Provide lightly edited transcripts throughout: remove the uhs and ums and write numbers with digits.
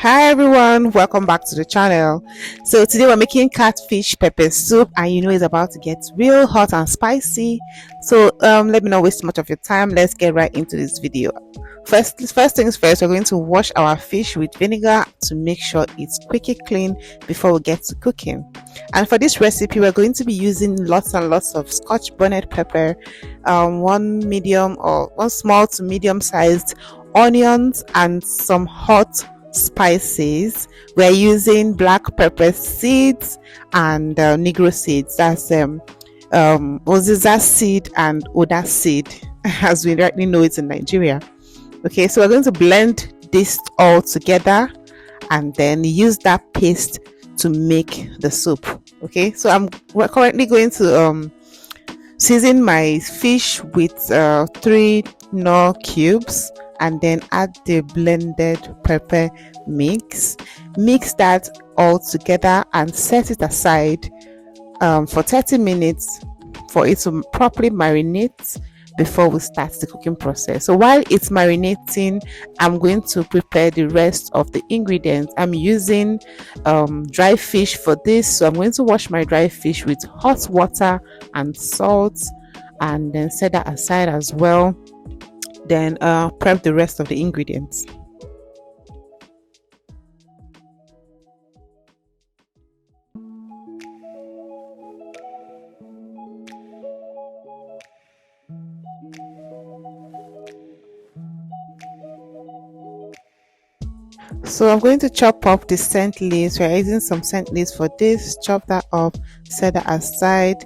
Hi everyone, welcome back to the channel. So today we're making catfish pepper soup, and you know it's about to get real hot and spicy. So let me not waste much of your time. Let's get right into this video. First things first, we're going to wash our fish with vinegar to make sure it's quickly clean before we get to cooking. And for this recipe, we're going to be using lots and lots of Scotch bonnet pepper, one small to medium sized onions, and some hot spices. We're using black pepper seeds and Negro seeds. That's Uziza seed and Oda seed, as we rightly know it in Nigeria. Okay, so we're going to blend this all together and then use that paste to make the soup. Okay, so we're currently going to season my fish with 3 Knorr cubes, and then add the blended pepper mix that all together and set it aside for 30 minutes for it to properly marinate before we start the cooking process. So while it's marinating, I'm going to prepare the rest of the ingredients. I'm using dry fish for this, so I'm going to wash my dry fish with hot water and salt and then set that aside as well. Then prep the rest of the ingredients. So I'm going to chop up the scent leaves. We're using some scent leaves for this. Chop that up, set that aside.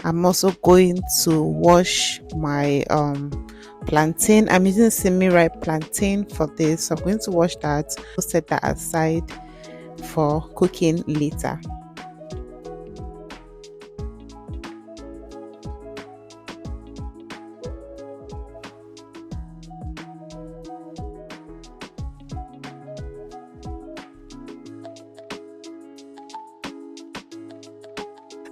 I'm also going to wash my plantain. I'm using semi-ripe plantain for this, so I'm going to wash that, set that aside for cooking later.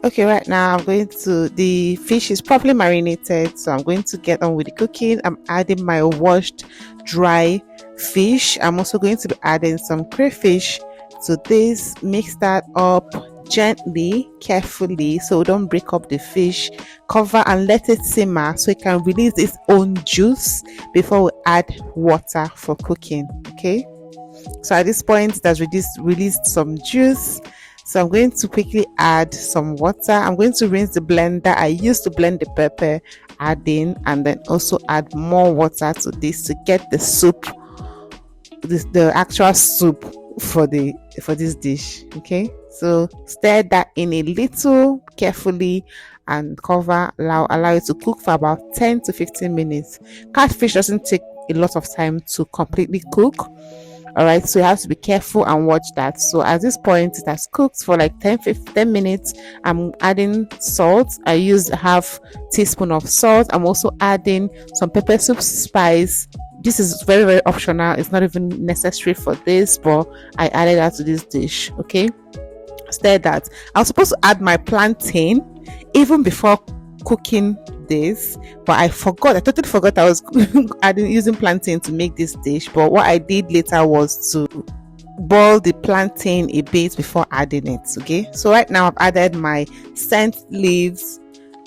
Okay, right now the fish is properly marinated, so I'm going to get on with the cooking. I'm adding my washed dry fish. I'm also going to be adding some crayfish to this. Mix that up gently, carefully, so don't break up the fish. Cover and let it simmer so it can release its own juice before we add water for cooking. Okay, so at this point it has released some juice. So I'm going to quickly add some water. I'm going to rinse the blender I used to blend the pepper, add in, and then also add more water to this to get the soup, the actual soup for this dish. Okay, so stir that in a little carefully and cover, allow it to cook for about 10 to 15 minutes. Catfish doesn't take a lot of time to completely cook. All right, so you have to be careful and watch that. So at this point it has cooked for like 10 minutes. I'm adding salt. I used half teaspoon of salt. I'm also adding some peppersoup spice. This is very, very optional. It's not even necessary for this, but I added that to this dish. Okay, stir that. I was supposed to add my plantain even before cooking this, but I totally forgot I was using plantain to make this dish. But what I did later was to boil the plantain a bit before adding it. Okay, so right now I've added my scent leaves.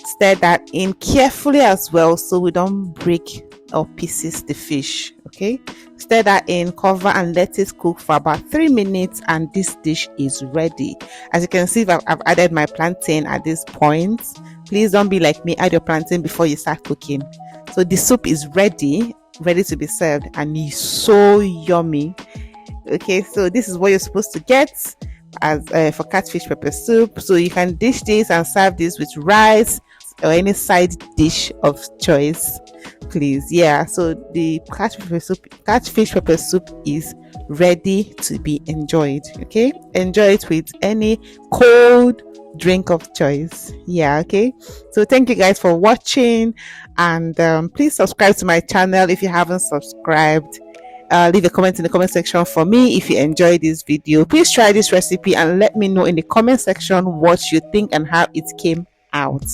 Stir that in carefully as well so we don't break or pieces the fish. Okay, stir that in, cover and let it cook for about 3 minutes, and this dish is ready. As you can see, I've added my plantain at this point. Please don't be like me, add your plantain before you start cooking. So the soup is ready to be served, and it's so yummy. Okay, so this is what you're supposed to get as for catfish pepper soup. So you can dish this and serve this with rice or any side dish of choice, please. Yeah, so the catfish pepper soup is ready to be enjoyed. Okay, enjoy it with any cold drink of choice. Yeah, okay, so thank you guys for watching, and please subscribe to my channel if you haven't subscribed. Leave a comment in the comment section for me if you enjoyed this video. Please try this recipe and let me know in the comment section what you think and how it came out.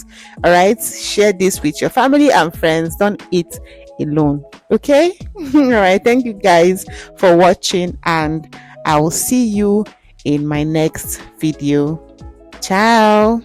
All right, share this with your family and friends. Don't eat alone. Okay. All right, thank you guys for watching, and I will see you in my next video. Ciao.